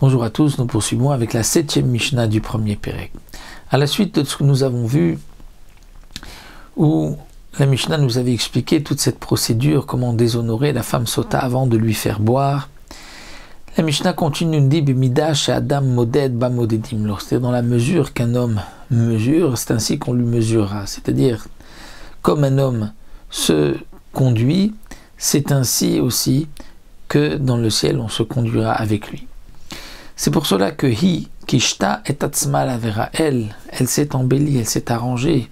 Bonjour à tous, nous poursuivons avec la 7e Mishnah du premier Pérec. À la suite de ce que nous avons vu, où la Mishnah nous avait expliqué toute cette procédure, comment déshonorer la femme sota avant de lui faire boire. La Mishnah continue, nous dit Bimida chez Adam moded ba modedim, c'est-à-dire dans la mesure qu'un homme mesure, c'est ainsi qu'on lui mesurera. C'est-à-dire, comme un homme se conduit, c'est ainsi aussi que dans le ciel on se conduira avec lui. C'est pour cela que hi kishta et atzma la vera, elle s'est embellie, elle s'est arrangée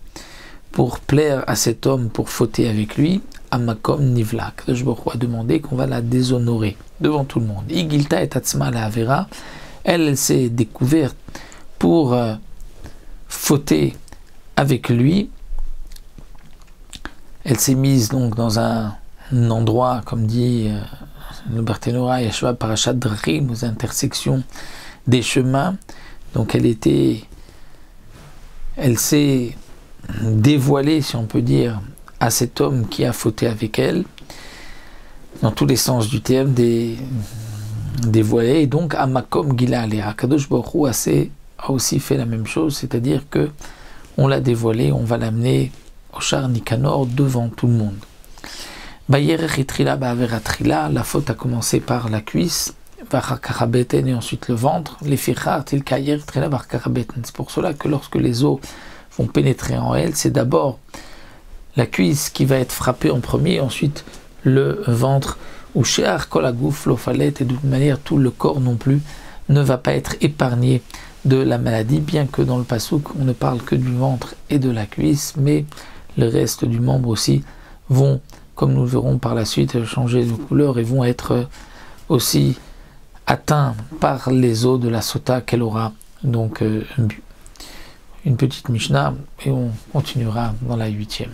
pour plaire à cet homme, pour fauter avec lui. Amakom nivlak, je me crois demander qu'on va la déshonorer devant tout le monde. Igilta et atzma la vera, elle s'est découverte pour fauter avec lui. Elle s'est mise donc dans un endroit, comme dit le Barthénora, Yeshua Parashat Drachim, aux intersections des chemins. Donc elle s'est dévoilée, si on peut dire, à cet homme qui a fauté avec elle, dans tous les sens du terme, dévoilée. Et donc, Amakom Gila Alea, Kadosh Baruch Hu a aussi fait la même chose, c'est-à-dire que on l'a dévoilée, on va l'amener au char Nicanor devant tout le monde. La faute a commencé par la cuisse, et ensuite le ventre. C'est pour cela que lorsque les os vont pénétrer en elle, c'est d'abord la cuisse qui va être frappée en premier, ensuite le ventre, ou shear kolagouf lofalet, et de toute manière tout le corps non plus ne va pas être épargné de la maladie, bien que dans le pasouk on ne parle que du ventre et de la cuisse, mais le reste du membre aussi vont, comme nous le verrons par la suite, changer de couleur et vont être aussi atteints par les os de la sota qu'elle aura donc bu. Une petite Mishnah et on continuera dans la 8e.